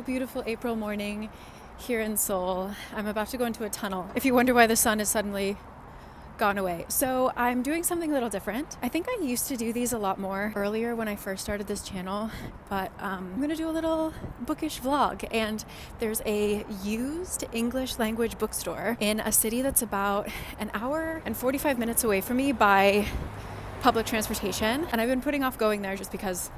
beautiful April morning here in Seoul. I'm about to go into a tunnel. If you wonder why the sun is suddenly gone away. So I'm doing something a little different. I think I used to do these a lot more earlier when I first started this channel, but I'm gonna do a little bookish vlog. And there's a used English language bookstore in a city that's about an hour and 45 minutes away from me by public transportation. And I've been putting off going there just because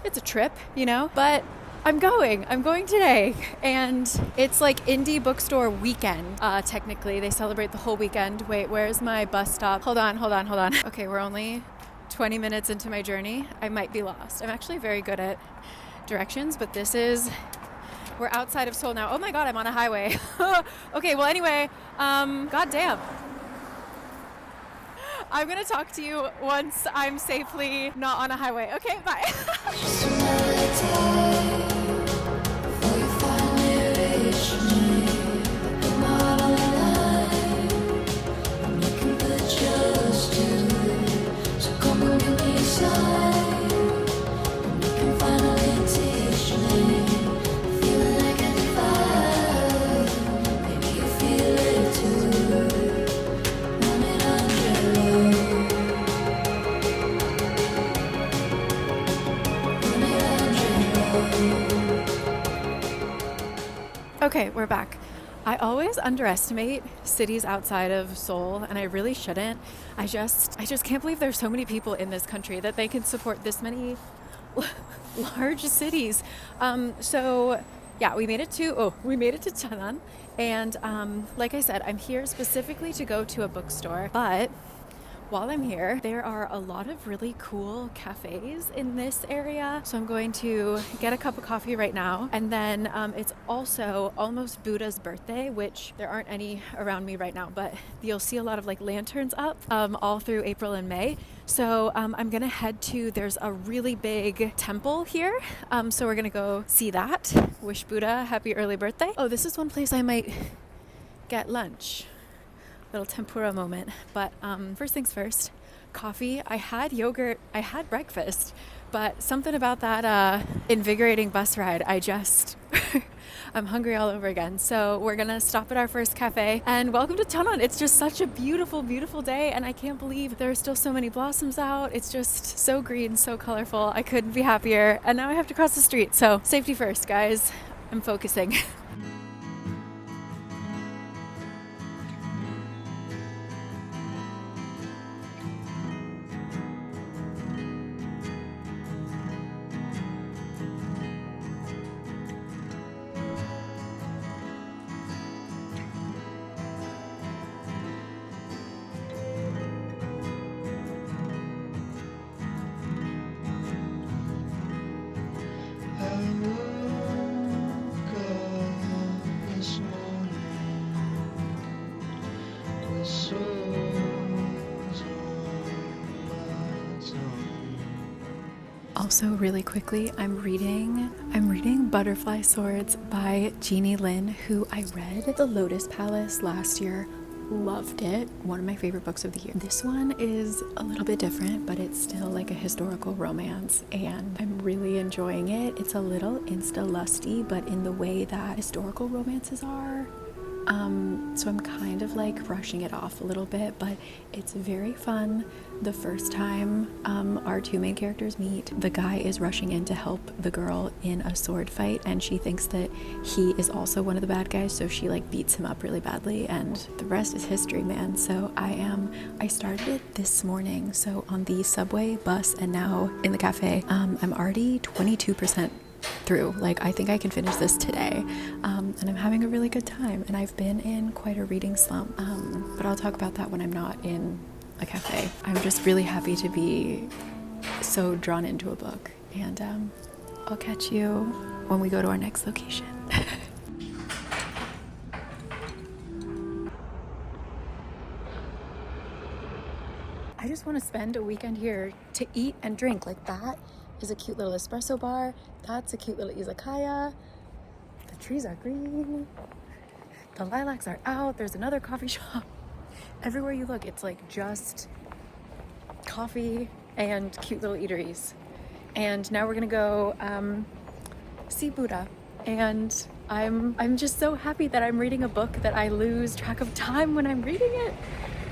it's a trip, you know, but I'm going today, and it's like indie bookstore weekend. Technically, they celebrate the whole weekend. Wait, where's my bus stop? Hold on. Okay, we're only 20 minutes into my journey. I might be lost. I'm actually very good at directions, but we're outside of Seoul now. Oh my God, I'm on a highway. Okay, well anyway, goddamn. I'm gonna talk to you once I'm safely not on a highway. Okay, bye. Okay, we're back. I always underestimate cities outside of Seoul, and I really shouldn't. I just can't believe there's so many people in this country that they can support this many large cities. So yeah, we made it to Cheonan, and like I said, I'm here specifically to go to a bookstore, but while I'm here, there are a lot of really cool cafes in this area. So I'm going to get a cup of coffee right now. And then it's also almost Buddha's birthday, which there aren't any around me right now, but you'll see a lot of like lanterns up all through April and May. So I'm gonna head to, there's a really big temple here. So we're gonna go see that. Wish Buddha happy early birthday. Oh, this is one place I might get lunch. Little tempura moment. But first things first, coffee. I had yogurt, I had breakfast, but something about that invigorating bus ride, I'm hungry all over again. So we're gonna stop at our first cafe, and welcome to Cheonan. It's just such a beautiful, beautiful day, and I can't believe there are still so many blossoms out. It's just so green, so colorful. I couldn't be happier. And now I have to cross the street. So safety first, guys. I'm focusing. Also, really quickly, I'm reading Butterfly Swords by Jeannie Lin, who I read The Lotus Palace last year. Loved it. One of my favorite books of the year. This one is a little bit different, but it's still like a historical romance, and I'm really enjoying it. It's a little insta-lusty, but in the way that historical romances are. So I'm kind of like rushing it off a little bit, but it's very fun. The first time our two main characters meet, the guy is rushing in to help the girl in a sword fight, and she thinks that he is also one of the bad guys, so she like beats him up really badly, and the rest is history, man. So I started it this morning, so on the subway, bus, and now in the cafe. I'm already 22% through. Like, I think I can finish this today, and I'm having a really good time, and I've been in quite a reading slump, but I'll talk about that when I'm not in a cafe. I'm just really happy to be so drawn into a book, and I'll catch you when we go to our next location. I just want to spend a weekend here to eat and drink. Like, that is a cute little espresso bar. That's a cute little izakaya. The trees are green. The lilacs are out. There's another coffee shop. Everywhere you look, it's like just coffee and cute little eateries. And now we're gonna go see Buddha. And I'm just so happy that I'm reading a book that I lose track of time when I'm reading it.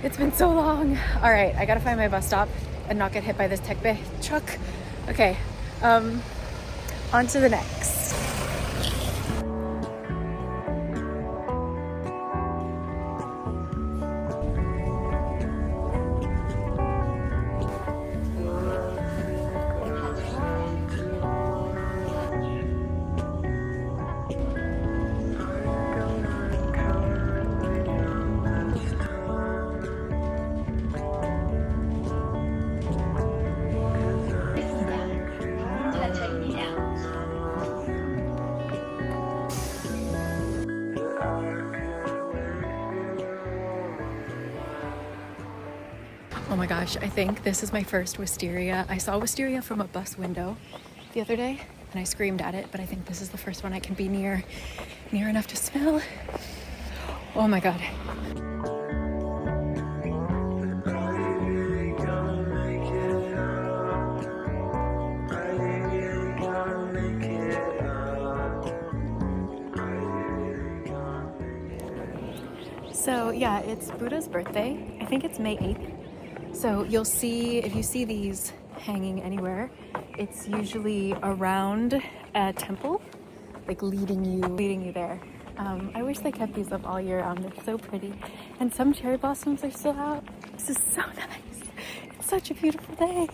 It's been so long. All right, I gotta find my bus stop and not get hit by this tekbe truck. Okay, on to the next. Oh my gosh, I think this is my first wisteria. I saw wisteria from a bus window the other day and I screamed at it, but I think this is the first one I can be near enough to smell. Oh my God. So yeah, it's Buddha's birthday. I think it's May 8th. So you'll see, if you see these hanging anywhere, it's usually around a temple, like leading you there. I wish they kept these up all year round. They're so pretty. And some cherry blossoms are still out. This is so nice. It's such a beautiful day.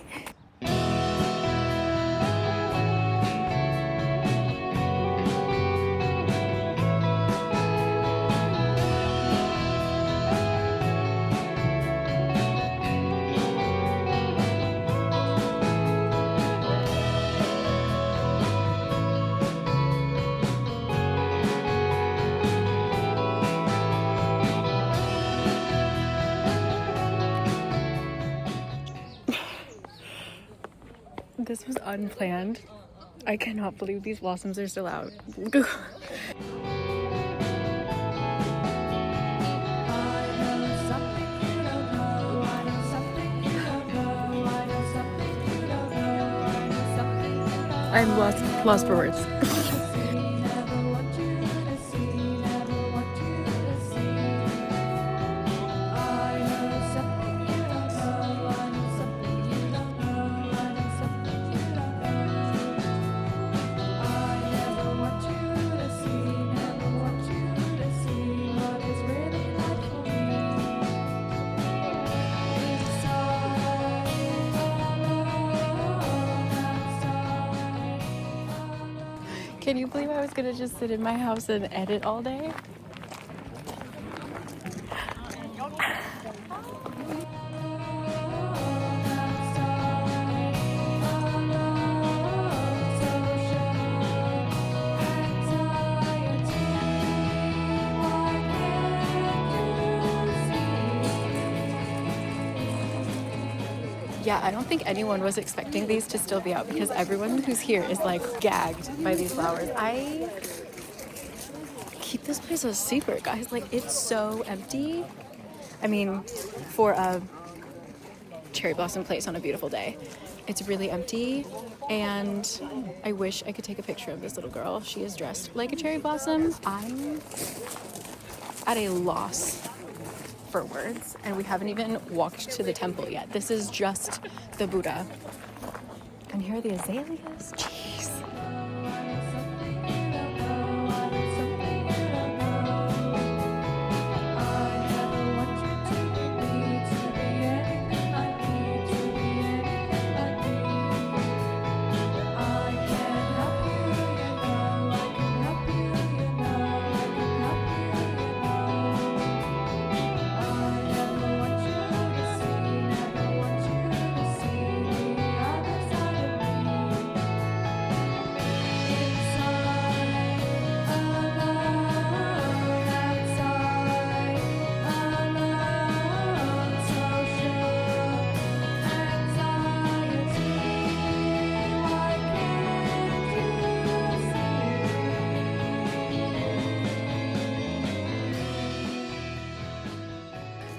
This was unplanned. I cannot believe these blossoms are still out. I'm lost for words. Can you believe I was gonna just sit in my house and edit all day? Yeah, I don't think anyone was expecting these to still be out because everyone who's here is like gagged by these flowers. I keep this place a secret, guys. Like, it's so empty. I mean, for a cherry blossom place on a beautiful day, it's really empty. And I wish I could take a picture of this little girl. She is dressed like a cherry blossom. I'm at a loss for words, and we haven't even walked to the temple yet. This is just the Buddha. And here are the azaleas. Jeez.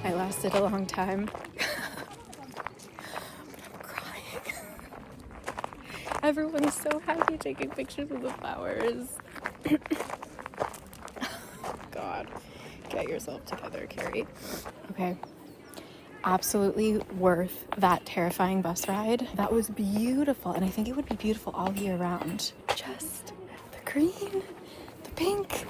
I lasted a long time. I'm crying. Everyone's so happy taking pictures of the flowers. God, get yourself together, Carrie. Okay. Absolutely worth that terrifying bus ride. That was beautiful, and I think it would be beautiful all year round. Just the green, the pink.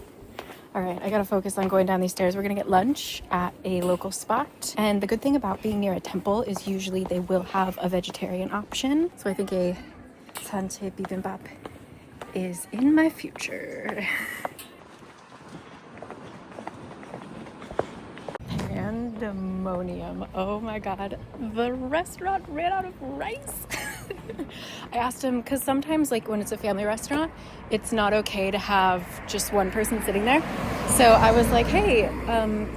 All right, I gotta focus on going down these stairs. We're gonna get lunch at a local spot. And the good thing about being near a temple is usually they will have a vegetarian option. So I think a Sanche bibimbap is in my future. Pandemonium. Oh my God. The restaurant ran out of rice. I asked him, because sometimes like when it's a family restaurant, it's not okay to have just one person sitting there. So I was like, hey,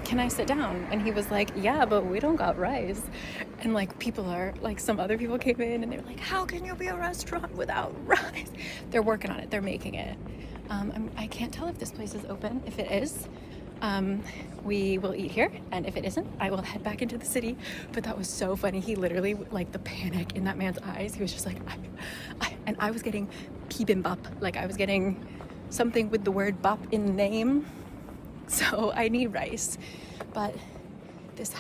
can I sit down? And he was like, yeah, but we don't got rice. And like people are like, some other people came in and they were like, how can you be a restaurant without rice? They're working on it. They're making it. I can't tell if this place is open. If it is, we will eat here, and if it isn't, I will head back into the city. But that was so funny. He literally, like the panic in that man's eyes, he was just like, and I was getting bibimbap, like I was getting something with the word bap in the name. So I need rice. But this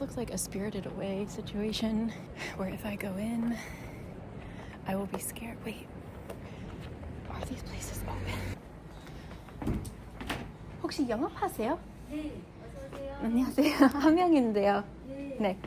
looks like a Spirited Away situation where if I go in, I will be scared. Wait, are these places open? 혹시 영업하세요? 네, 어서오세요. 안녕하세요. 한 명인데요. 네.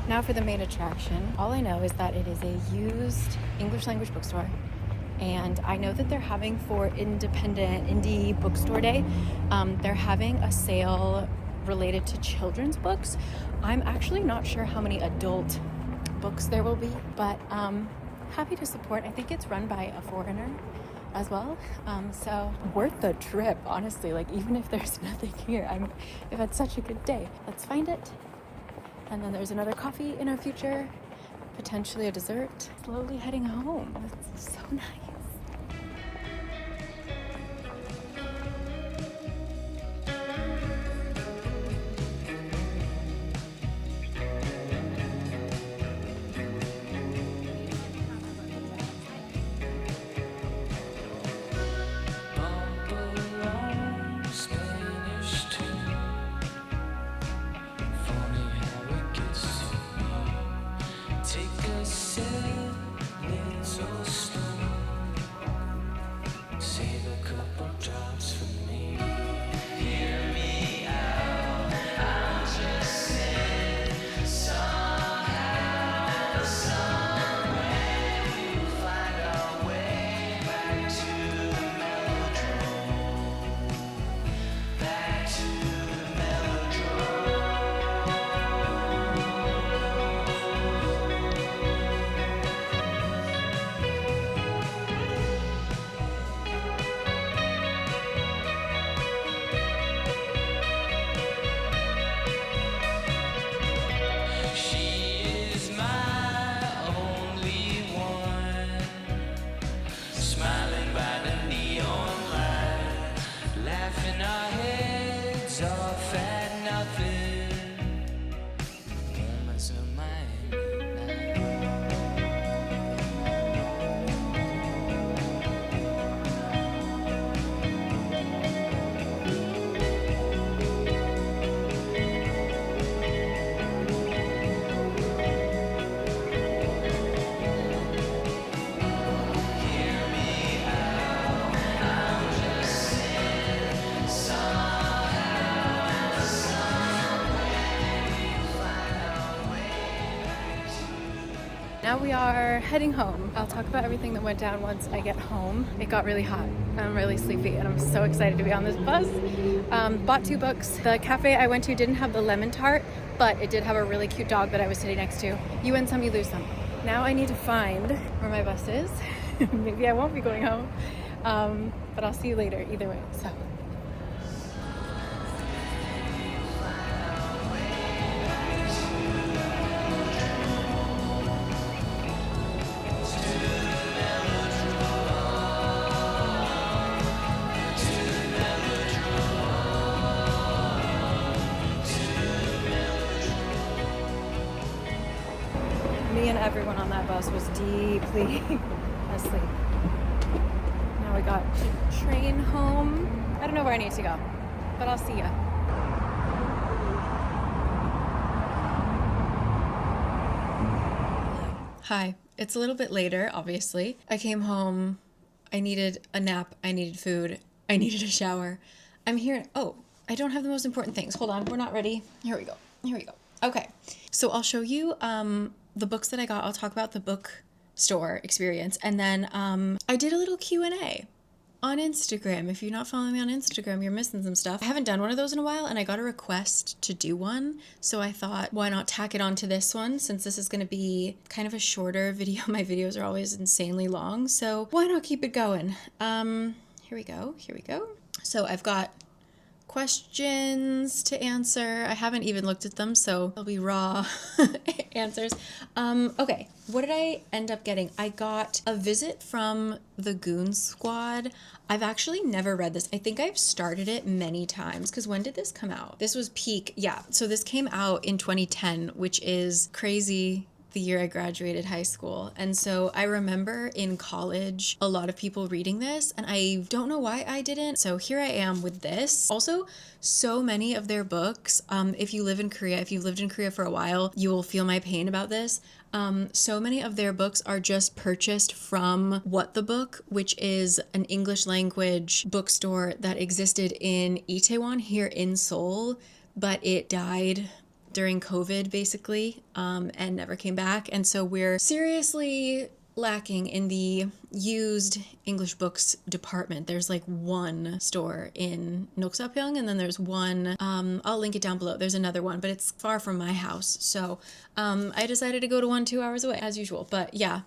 Now for the main attraction. All I know is that it is a used English language bookstore, and I know that they're having for independent indie bookstore day, they're having a sale related to children's books. I'm actually not sure how many adult books there will be, but happy to support. I think it's run by a foreigner as well, so worth the trip, honestly. Like even if there's nothing here, I've had such a good day. Let's find it. And then there's another coffee in our future, potentially a dessert. Slowly heading home. It's so nice. now we are heading home. I'll talk about everything that went down once I get home. It got really hot. I'm really sleepy and I'm so excited to be on this bus. Bought 2 books. The cafe I went to didn't have the lemon tart, but it did have a really cute dog that I was sitting next to. You win some, you lose some. Now I need to find where my bus is. Maybe I won't be going home, but I'll see you later either way. So. Me and everyone on that bus was deeply asleep. Now we got to train home. I don't know where I need to go, but I'll see ya. Hi, it's a little bit later, obviously. I came home, I needed a nap, I needed food, I needed a shower. I'm here, oh, I don't have the most important things. Hold on, we're not ready. Here we go. Okay, so I'll show you the books that I got. I'll talk about the bookstore experience, and then I did a little Q&A on Instagram. If you're not following me on Instagram, you're missing some stuff. I haven't done one of those in a while, and I got a request to do one, so I thought, why not tack it on to this one, since this is going to be kind of a shorter video. My videos are always insanely long, so why not keep it going? Here we go. So I've got questions to answer. I haven't even looked at them, so they'll be raw answers. Okay, what did I end up getting? I got A Visit from the Goon Squad. I've actually never read this. I think I've started it many times, because when did this come out? This was peak, yeah. So this came out in 2010, which is crazy, the year I graduated high school. And so I remember in college a lot of people reading this, and I don't know why I didn't. So here I am with this. Also, so many of their books, if you live in Korea, if you've lived in Korea for a while, you will feel my pain about this. So many of their books are just purchased from What the Book, which is an English language bookstore that existed in Itaewon here in Seoul, but it died during COVID, basically, and never came back. And so we're seriously lacking in the used English books department. There's like one store in Noksapyeong, and then there's one, I'll link it down below. There's another one, but it's far from my house. So I decided to go to one 2 hours away, as usual. But yeah,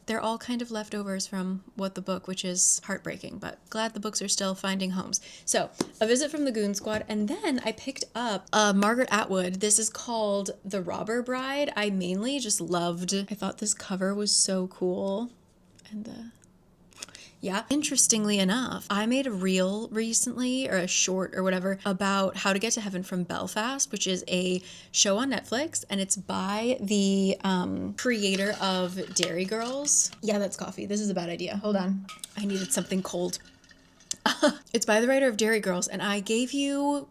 they're all kind of leftovers from What the Book, which is heartbreaking, but glad the books are still finding homes. So, A Visit from the Goon Squad, and then I picked up Margaret Atwood. This is called The Robber Bride. I mainly just loved, I thought this cover was so cool, and yeah. Interestingly enough, I made a reel recently, or a short or whatever, about How to Get to Heaven from Belfast, which is a show on Netflix, and it's by the creator of Dairy Girls. Yeah, that's coffee. This is a bad idea. Hold on. I needed something cold. It's by the writer of Dairy Girls, and I gave you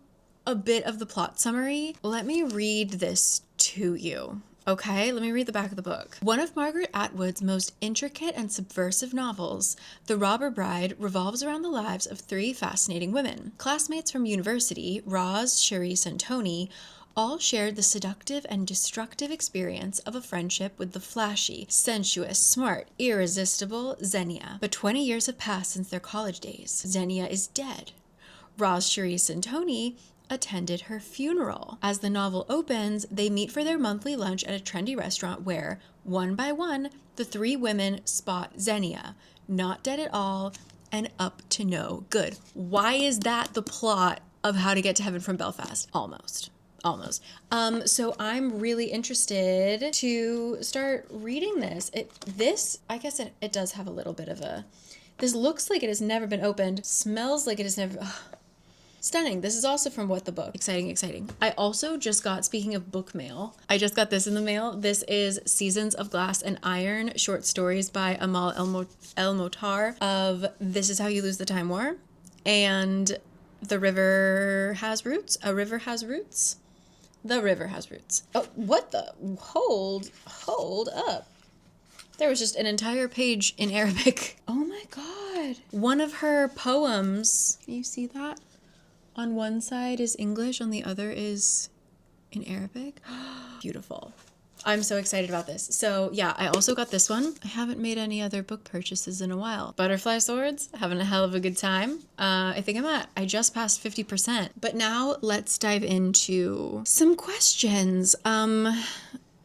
a bit of the plot summary. Let me read this to you. Okay, let me read the back of the book. One of Margaret Atwood's most intricate and subversive novels, The Robber Bride, revolves around the lives of 3 fascinating women. Classmates from university, Roz, Charisse, and Tony, all shared the seductive and destructive experience of a friendship with the flashy, sensuous, smart, irresistible Xenia. But 20 years have passed since their college days. Xenia is dead. Roz, Charisse, and Tony attended her funeral. As the novel opens, they meet for their monthly lunch at a trendy restaurant where, one by one, the 3 women spot Xenia, not dead at all and up to no good. Why is that the plot of How to Get to Heaven from Belfast? Almost. So I'm really interested to start reading this. I guess it does have a little bit of a, this looks like it has never been opened, smells like it has never, stunning. This is also from What the Book. Exciting. I also just got, speaking of book mail, I just got this in the mail. This is Seasons of Glass and Iron, short stories by Amal El-Motar of This Is How You Lose the Time War and The River Has Roots. A River Has Roots. The River Has Roots. Oh, what the? Hold up. There was just an entire page in Arabic. Oh my God. One of her poems, can you see that? On one side is English, on the other is in Arabic. Beautiful. I'm so excited about this. So yeah, I also got this one. I haven't made any other book purchases in a while. Butterfly Swords, having a hell of a good time. I just passed 50%. But now let's dive into some questions.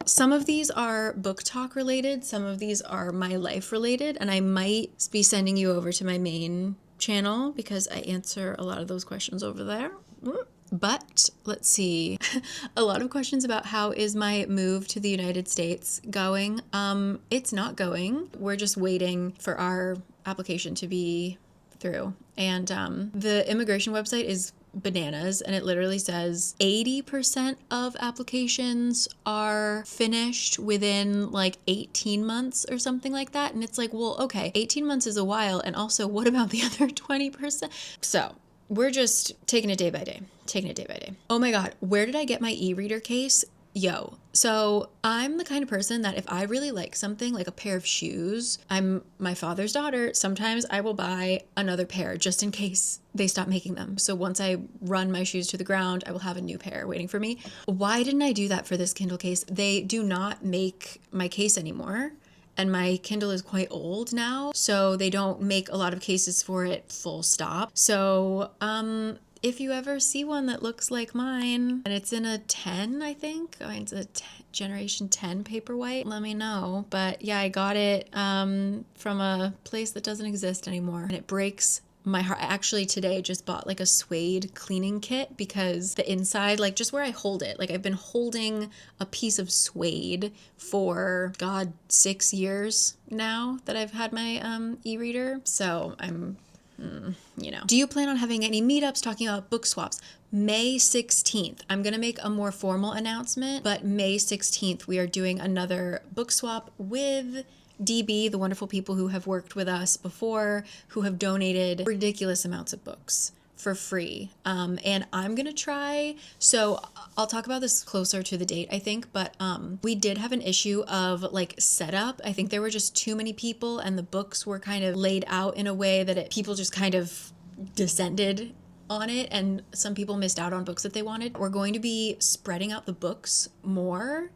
Some of these are book talk related, some of these are my life related, and I might be sending you over to my main channel because I answer a lot of those questions over there. But let's see. A lot of questions about how is my move to the United States going? It's not going. We're just waiting for our application to be through. And the immigration website is bananas, and it literally says 80% of applications are finished within like 18 months or something like that. And it's like, well, okay, 18 months is a while. And also, what about the other 20%? So we're just taking it day by day, Oh my God, where did I get my e-reader case? Yo, so I'm the kind of person that if I really like something, like a pair of shoes, I'm my father's daughter, sometimes I will buy another pair just in case they stop making them. So once I run my shoes to the ground, I will have a new pair waiting for me. Why didn't I do that for this Kindle case? They do not make my case anymore. And my Kindle is quite old now, so they don't make a lot of cases for it, full stop. So, if you ever see one that looks like mine, and it's in a 10, I think, it's a generation 10 Paperwhite, let me know. But yeah, I got it from a place that doesn't exist anymore, and it breaks my heart. I actually today just bought like a suede cleaning kit because the inside, like just where I hold it, like I've been holding a piece of suede for 6 years now that I've had my e-reader. So I'm, Do you plan on having any meetups talking about book swaps? May 16th. I'm going to make a more formal announcement, but May 16th, we are doing another book swap with DB, the wonderful people who have worked with us before, who have donated ridiculous amounts of books for free. And I'm going to try, so I'll talk about this closer to the date, I think, but we did have an issue of like setup. I think there were just too many people and the books were kind of laid out in a way that people just kind of descended on it, and some people missed out on books that they wanted. We're going to be spreading out the books more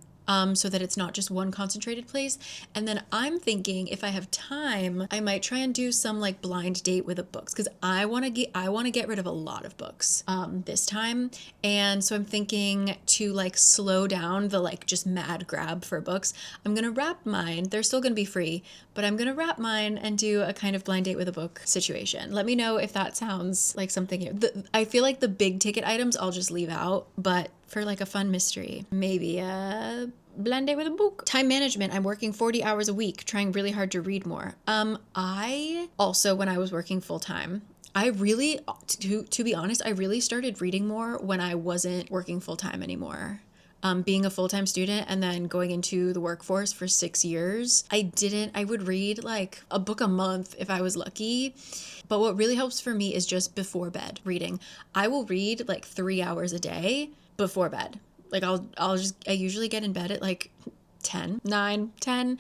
so that it's not just one concentrated place. And then I'm thinking if I have time, I might try and do some like blind date with the books because I want to get rid of a lot of books this time. And so I'm thinking to like slow down the like just mad grab for books. I'm going to wrap mine. They're still going to be free, but I'm going to wrap mine and do a kind of blind date with a book situation. Let me know if that sounds like something. I feel like the big ticket items I'll just leave out, but for like a fun mystery, maybe a blind date with a book. Time management. I'm working 40 hours a week, trying really hard to read more. I also, when I was working full time, I really, to be honest, I really started reading more when I wasn't working full time anymore. Being a full-time student and then going into the workforce for 6 years, I would read like a book a month if I was lucky. But what really helps for me is just before bed reading. I will read like 3 hours a day before bed. Like I usually get in bed at like 9, 10,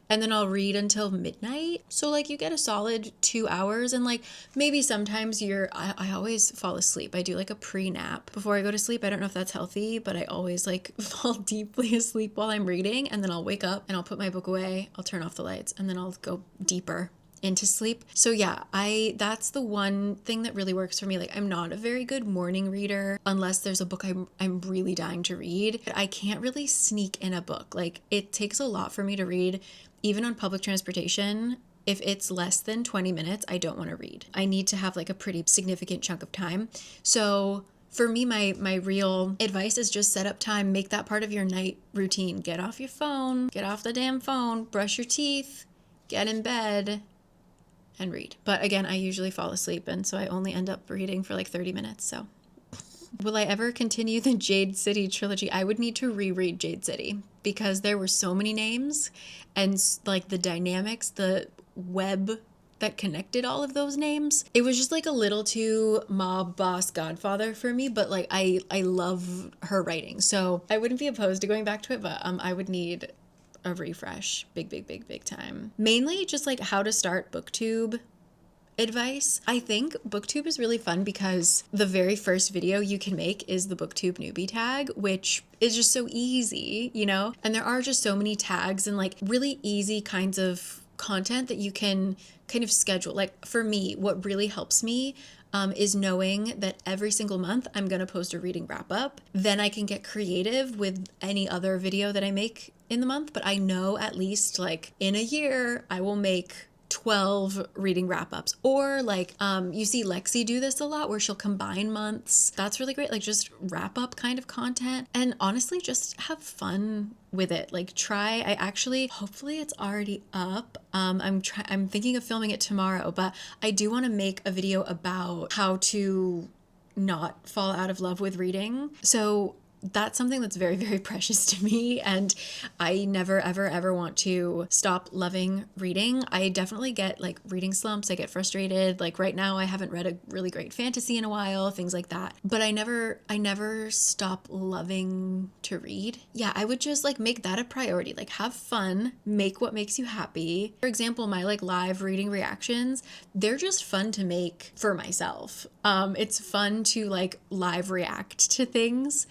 and then I'll read until midnight. So like you get a solid 2 hours, and like maybe sometimes I always fall asleep. I do like a pre-nap before I go to sleep. I don't know if that's healthy, but I always like fall deeply asleep while I'm reading, and then I'll wake up and I'll put my book away. I'll turn off the lights and then I'll go deeper into sleep. So yeah, that's the one thing that really works for me. Like I'm not a very good morning reader unless there's a book I'm really dying to read. I can't really sneak in a book. Like it takes a lot for me to read, even on public transportation. If it's less than 20 minutes, I don't want to read. I need to have like a pretty significant chunk of time. So for me, my real advice is just set up time, make that part of your night routine. Get off your phone, get off the damn phone, brush your teeth, get in bed, and read. But again, I usually fall asleep, and so I only end up reading for like 30 minutes. So will I ever continue the Jade City trilogy? I would need to reread Jade City because there were so many names and like the dynamics, the web that connected all of those names. It was just like a little too mob boss Godfather for me, but like I love her writing. So I wouldn't be opposed to going back to it, but I would need a refresh big time. Mainly just like how to start booktube advice. I think booktube is really fun because the very first video you can make is the booktube newbie tag, which is just so easy, you know? And there are just so many tags and like really easy kinds of content that you can kind of schedule. Like for me, what really helps me is knowing that every single month I'm going to post a reading wrap up. Then I can get creative with any other video that I make in the month. But I know at least like in a year, I will make 12 reading wrap-ups. Or like you see Lexi do this a lot where she'll combine months. That's really great. Like just wrap up kind of content, and honestly just have fun with it. Like hopefully it's already up. I'm thinking of filming it tomorrow, but I do want to make a video about how to not fall out of love with reading. So that's something that's very, very precious to me, and I never, ever, ever want to stop loving reading. I definitely get like reading slumps. I get frustrated. Like right now, I haven't read a really great fantasy in a while, things like that. But I never stop loving to read. Yeah, I would just like make that a priority. Like have fun, make what makes you happy. For example, my like live reading reactions, they're just fun to make for myself. It's fun to like live react to things.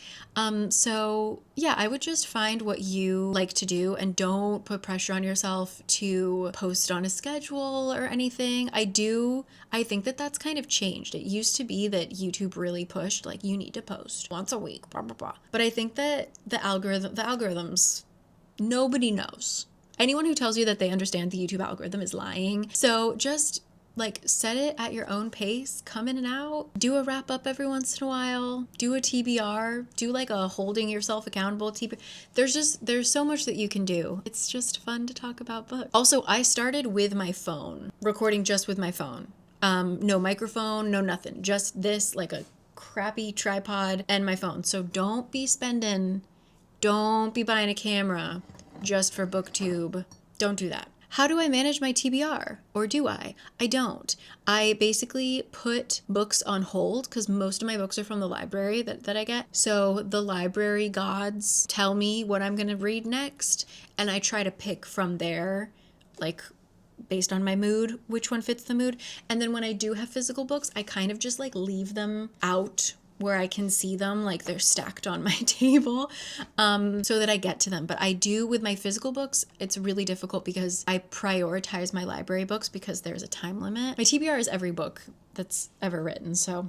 So yeah, I would just find what you like to do and don't put pressure on yourself to post on a schedule or anything. I think that that's kind of changed. It used to be that YouTube really pushed like you need to post once a week, blah, blah, blah. But I think that the algorithms, nobody knows. Anyone who tells you that they understand the YouTube algorithm is lying. So just like set it at your own pace, come in and out, do a wrap up every once in a while, do a TBR, do like a holding yourself accountable TBR. There's so much that you can do. It's just fun to talk about books. Also, I started with my phone, recording just with my phone. No microphone, no nothing, just this like a crappy tripod and my phone. So don't be buying a camera just for booktube. Don't do that. How do I manage my TBR? Or do I? I don't. I basically put books on hold because most of my books are from the library that I get. So the library gods tell me what I'm going to read next, and I try to pick from there, like based on my mood, which one fits the mood. And then when I do have physical books, I kind of just like leave them out where I can see them, like they're stacked on my table, so that I get to them. But I do with my physical books, it's really difficult because I prioritize my library books because there's a time limit. My TBR is every book that's ever written. So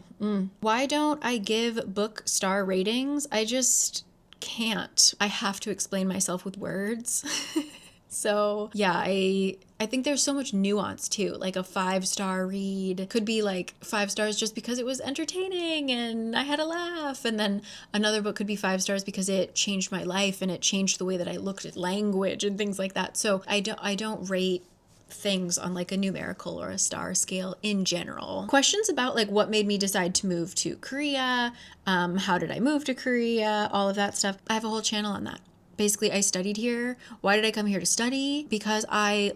why don't I give book star ratings? I just can't. I have to explain myself with words. So yeah, I think there's so much nuance too. Like a 5-star read could be like 5 stars just because it was entertaining and I had a laugh. And then another book could be 5 stars because it changed my life and it changed the way that I looked at language and things like that. So I don't rate things on like a numerical or a star scale in general. Questions about like what made me decide to move to Korea, how did I move to Korea, all of that stuff. I have a whole channel on that. Basically, I studied here. Why did I come here to study? Because I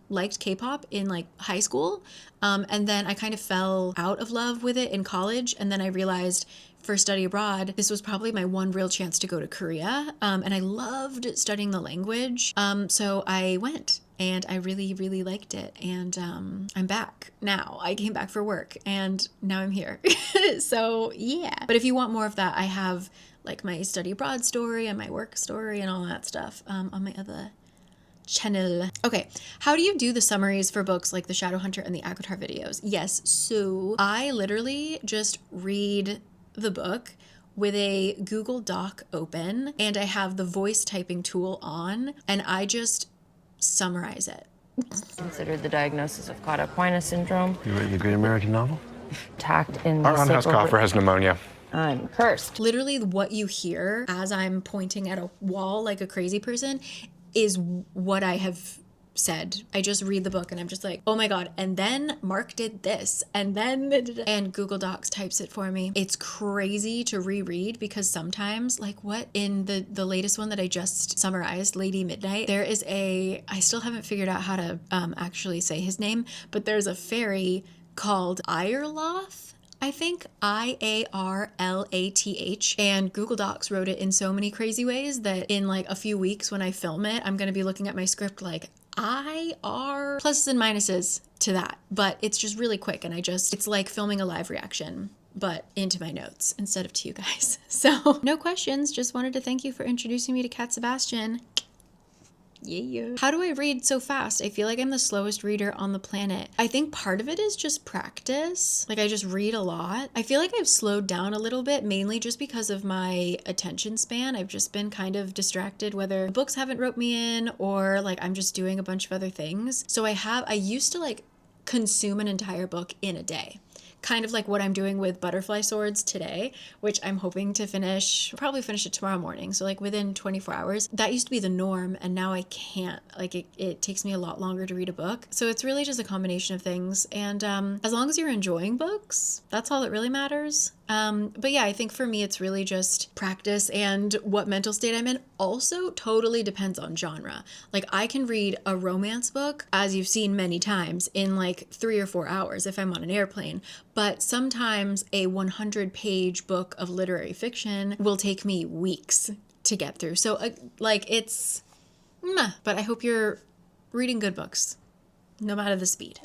liked K-pop in like high school. And then I kind of fell out of love with it in college. And then I realized for study abroad, this was probably my one real chance to go to Korea. And I loved studying the language. So I went and I really, really liked it. And I'm back now. I came back for work and now I'm here. So yeah. But if you want more of that, I have like my study abroad story and my work story and all that stuff on my other channel. Okay, how do you do the summaries for books like the Shadowhunter and the Avatar videos? Yes, so I literally just read the book with a Google Doc open and I have the voice typing tool on and I just summarize it. Considered the diagnosis of cauda equina syndrome. You read the great American novel? Attacked in Our on-house coffer has pneumonia. I'm cursed. Literally what you hear as I'm pointing at a wall like a crazy person is what I have said. I just read the book and I'm just like, oh my God. And then Mark did this and then, and Google Docs types it for me. It's crazy to reread because sometimes like what in the latest one that I just summarized, Lady Midnight, there is I still haven't figured out how to actually say his name, but there's a fairy called Irloth. I think Iarlath, and Google Docs wrote it in so many crazy ways that in like a few weeks when I film it, I'm going to be looking at my script like IR pluses and minuses to that, but it's just really quick. And it's like filming a live reaction, but into my notes instead of to you guys. So no questions. Just wanted to thank you for introducing me to Cat Sebastian. Yeah. How do I read so fast? I feel like I'm the slowest reader on the planet. I think part of it is just practice. Like I just read a lot. I feel like I've slowed down a little bit, mainly just because of my attention span. I've just been kind of distracted, whether books haven't roped me in or like I'm just doing a bunch of other things. So I used to like consume an entire book in a day. Kind of like what I'm doing with Butterfly Swords today, which I'm hoping to probably finish it tomorrow morning. So like within 24 hours. That used to be the norm, and now I can't. Like it takes me a lot longer to read a book. So it's really just a combination of things. And as long as you're enjoying books, that's all that really matters. But yeah, I think for me, it's really just practice and what mental state I'm in. Also totally depends on genre. Like I can read a romance book, as you've seen many times, in like 3 or 4 hours if I'm on an airplane. But sometimes a 100-page book of literary fiction will take me weeks to get through. So like it's, but I hope you're reading good books, no matter the speed.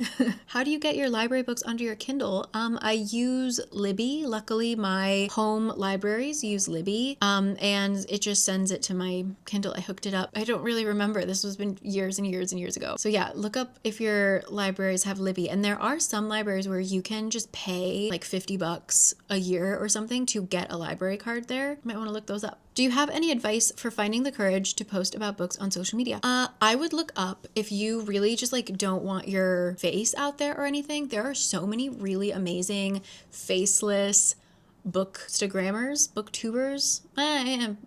How do you get your library books onto your Kindle? I use Libby. Luckily, my home libraries use Libby, and it just sends it to my Kindle. I hooked it up. I don't really remember. This was been years and years and years ago. So yeah, look up if your libraries have Libby. And there are some libraries where you can just pay like $50 a year or something to get a library card there. You might want to look those up. Do you have any advice for finding the courage to post about books on social media? I would look up, if you really just like don't want your face out there or anything, there are so many really amazing faceless bookstagrammers, booktubers.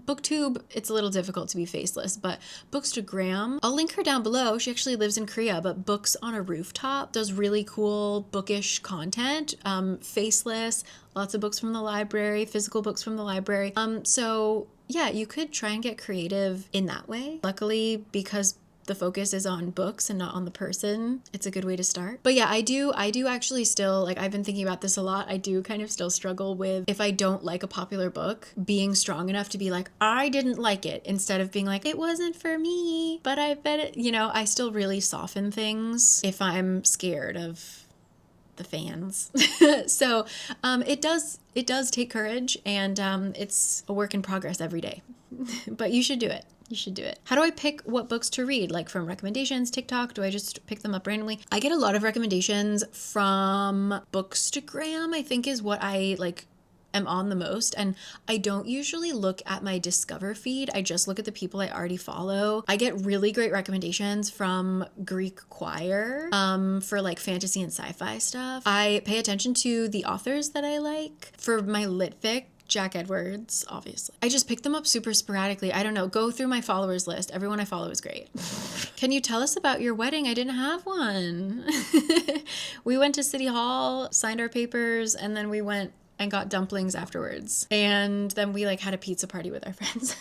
Booktube, it's a little difficult to be faceless, but bookstagram, I'll link her down below. She actually lives in Korea, but Books on a Rooftop does really cool bookish content, faceless, lots of books from the library, physical books from the library. So yeah, you could try and get creative in that way. Luckily, because the focus is on books and not on the person, it's a good way to start. But yeah, I do actually still, like, I've been thinking about this a lot. I do kind of still struggle with, if I don't like a popular book, being strong enough to be like, I didn't like it, instead of being like, it wasn't for me, but I bet it, I still really soften things if I'm scared of the fans. So it does take courage, and it's a work in progress every day. But you should do it. You should do it. How do I pick what books to read? Like from recommendations, TikTok? Do I just pick them up randomly? I get a lot of recommendations from Bookstagram, I think is what I am on the most. And I don't usually look at my Discover feed. I just look at the people I already follow. I get really great recommendations from Greek Choir for like fantasy and sci-fi stuff. I pay attention to the authors that I like. For my lit fic, Jack Edwards, obviously. I just pick them up super sporadically. I don't know. Go through my followers list. Everyone I follow is great. Can you tell us about your wedding? I didn't have one. We went to City Hall, signed our papers, and then we went and got dumplings afterwards. And then we had a pizza party with our friends.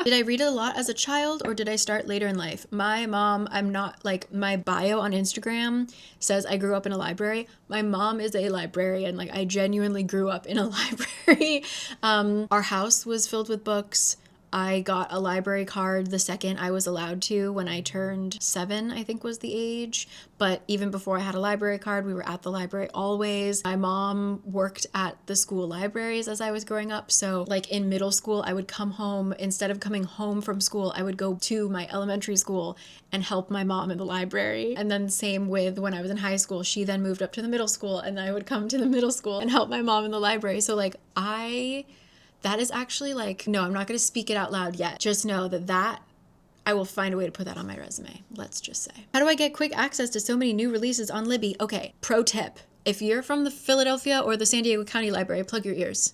Did I read a lot as a child, or did I start later in life? My mom, my bio on Instagram says I grew up in a library. My mom is a librarian. I genuinely grew up in a library. Our house was filled with books. I got a library card the second I was allowed to, when I turned 7, I think was the age. But even before I had a library card, we were at the library always. My mom worked at the school libraries as I was growing up. So in middle school, I would come home. Instead of coming home from school, I would go to my elementary school and help my mom in the library. And then same with when I was in high school. She then moved up to the middle school, and I would come to the middle school and help my mom in the library. So that is actually no, I'm not going to speak it out loud yet. Just know that I will find a way to put that on my resume. Let's just say. How do I get quick access to so many new releases on Libby? Okay, pro tip. If you're from the Philadelphia or the San Diego County Library, plug your ears.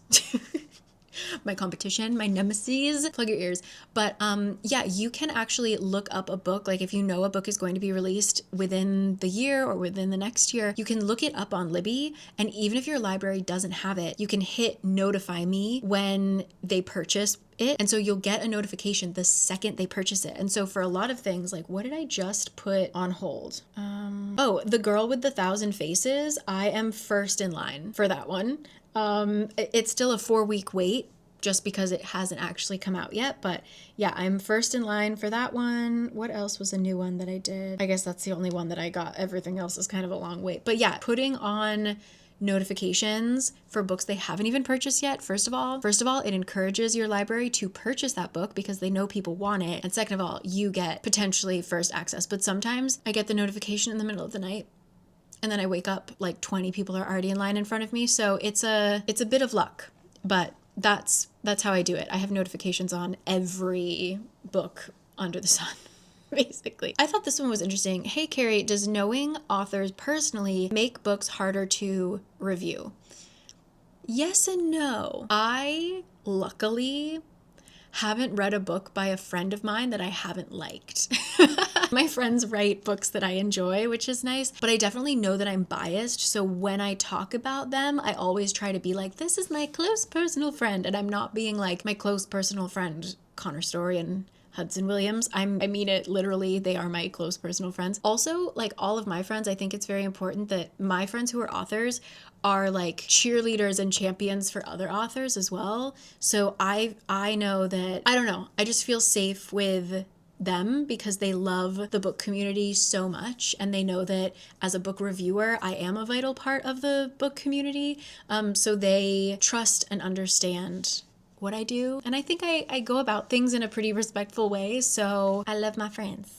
My competition, my nemesis, plug your ears. But yeah, you can actually look up a book. If you know a book is going to be released within the year or within the next year, you can look it up on Libby. And even if your library doesn't have it, you can hit notify me when they purchase it. And so you'll get a notification the second they purchase it. And so for a lot of things, what did I just put on hold? The Girl with the Thousand Faces. I am first in line for that one. It's still a 4-week wait just because it hasn't actually come out yet. But yeah, I'm first in line for that one. What else was a new one that I did? I guess that's the only one that I got. Everything else is kind of a long wait. But yeah, putting on notifications for books they haven't even purchased yet. First of all, it encourages your library to purchase that book because they know people want it. And second of all, you get potentially first access. But sometimes I get the notification in the middle of the night, and then I wake up like 20 people are already in line in front of me. So it's a bit of luck, but that's how I do it. I have notifications on every book under the sun, basically. I thought this one was interesting. Hey, Cari, does knowing authors personally make books harder to review? Yes and no. I luckily haven't read a book by a friend of mine that I haven't liked. My friends write books that I enjoy, which is nice, but I definitely know that I'm biased. So when I talk about them, I always try to be like, this is my close personal friend. And I'm not being like my close personal friend, Connor Story and Hudson Williams. I mean it literally. They are my close personal friends. Also, like all of my friends, I think it's very important that my friends who are authors are like cheerleaders and champions for other authors as well. So I know that, I don't know, I just feel safe with them because they love the book community so much, and they know that as a book reviewer, I am a vital part of the book community. So they trust and understand what I do. And I think I go about things in a pretty respectful way. So I love my friends.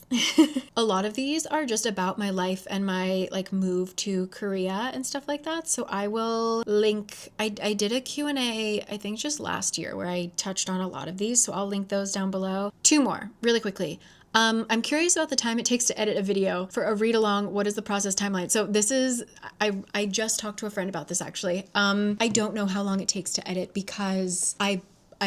A lot of these are just about my life and my like move to Korea and stuff like that. So I will link, I did a Q&A, I think just last year, where I touched on a lot of these. So I'll link those down below. Two more really quickly. I'm curious about the time it takes to edit a video. For a read along, what is the process timeline? So this is, I just talked to a friend about this actually. I don't know how long it takes to edit because I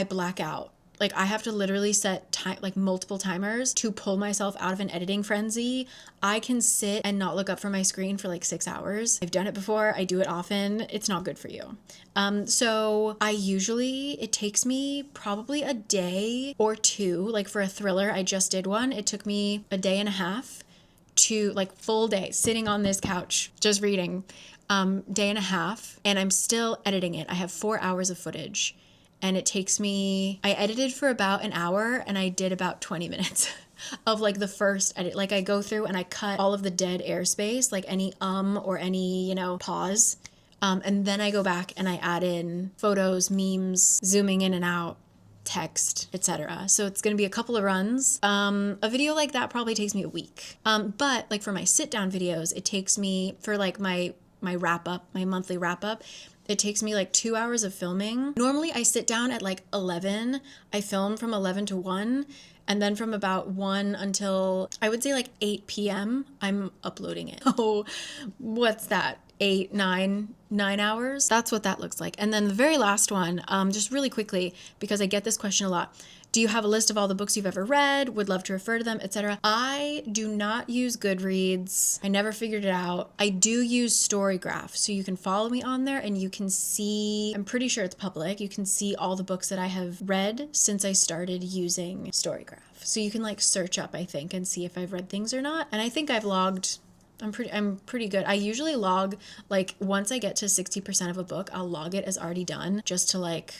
black out. Like I have to literally set time, like multiple timers to pull myself out of an editing frenzy. I can sit and not look up from my screen for like 6 hours. I've done it before. I do it often. It's not good for you. So it takes me probably a day or two. Like for a thriller, I just did one. It took me a day and a half to like full day sitting on this couch, just reading, day and a half. And I'm still editing it. I have 4 hours of footage. And it takes me, I edited for about an hour and I did about 20 minutes of like the first edit. Like I go through and I cut all of the dead airspace, like any or any, pause. And then I go back and I add in photos, memes, zooming in and out, text, etc. So it's going to be a couple of runs. A video like that probably takes me a week. But like for my sit down videos, it takes me for like my wrap up, my monthly wrap up, it takes me like 2 hours of filming. Normally I sit down at like 11. I film from 11 to 1. And then from about 1 until I would say like 8 p.m. I'm uploading it. Oh, what's that? 9 hours? That's what that looks like. And then the very last one, just really quickly, because I get this question a lot. Do you have a list of all the books you've ever read? Would love to refer to them, etc. I do not use Goodreads. I never figured it out. I do use Storygraph. So you can follow me on there and you can see, I'm pretty sure it's public. You can see all the books that I have read since I started using Storygraph. So you can like search up, I think, and see if I've read things or not. And I think I've logged, I'm pretty good. I usually log, like once I get to 60% of a book, I'll log it as already done just to like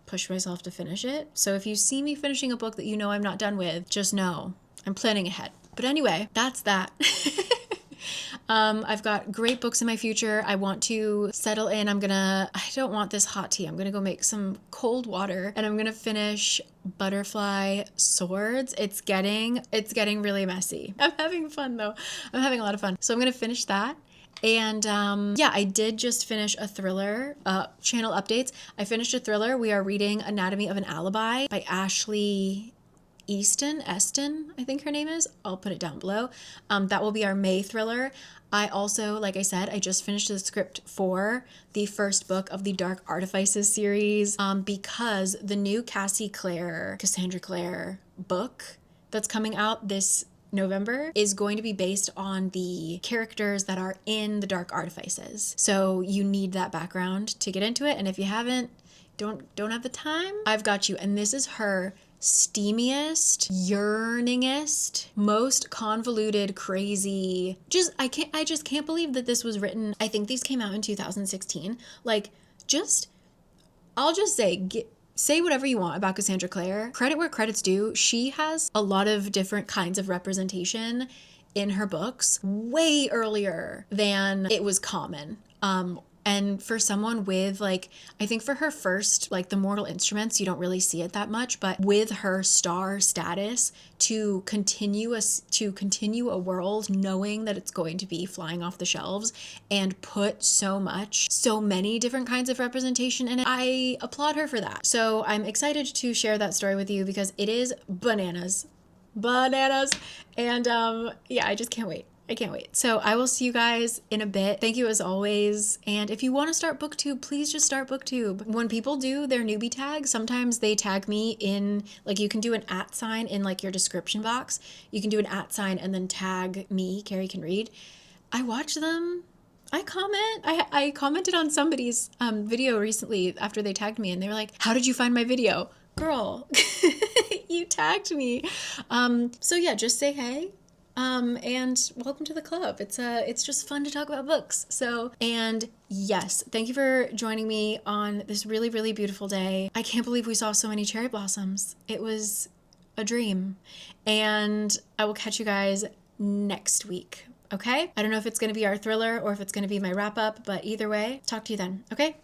push myself to finish it. So if you see me finishing a book that you know I'm not done with, just know I'm planning ahead. But anyway, that's that. I've got great books in my future. I want to settle in. I don't want this hot tea. I'm going to go make some cold water and I'm going to finish Butterfly Swords. It's getting really messy. I'm having fun though. I'm having a lot of fun. So I'm going to finish that. And yeah, I did just finish a thriller, channel updates. I finished a thriller. We are reading Anatomy of an Alibi by Ashley Eston, I think her name is. I'll put it down below. That will be our May thriller. I also, like I said, I just finished the script for the first book of the Dark Artifices series because the new Cassandra Clare book that's coming out this November is going to be based on the characters that are in the Dark Artifices. So you need that background to get into it. And if you don't have the time, I've got you. And this is her steamiest, yearningest, most convoluted, crazy. I just can't believe that this was written. I think these came out in 2016. Like, I'll just say, say whatever you want about Cassandra Clare. Credit where credit's due. She has a lot of different kinds of representation in her books way earlier than it was common. And for someone with, like, I think for her first, like, The Mortal Instruments, you don't really see it that much, but with her star status, to continue a world knowing that it's going to be flying off the shelves and put so many different kinds of representation in it, I applaud her for that. So I'm excited to share that story with you because it is bananas. And yeah, I just can't wait. I can't wait. So I will see you guys in a bit. Thank you as always. And if you want to start booktube, please just start booktube. When people do their newbie tag, sometimes they tag me in, like, you can do an @ sign in, like, your description box. You can do an @ sign and then tag me, Cari Can Read. I watch them. I comment. I commented on somebody's video recently after they tagged me and they were like, how did you find my video? Girl, you tagged me. So yeah, just say hey. And welcome to the club. It's just fun to talk about books. So, and yes, thank you for joining me on this really, really beautiful day. I can't believe we saw so many cherry blossoms. It was a dream. And I will catch you guys next week. Okay? I don't know if it's going to be our thriller or if it's going to be my wrap up, but either way, talk to you then. Okay?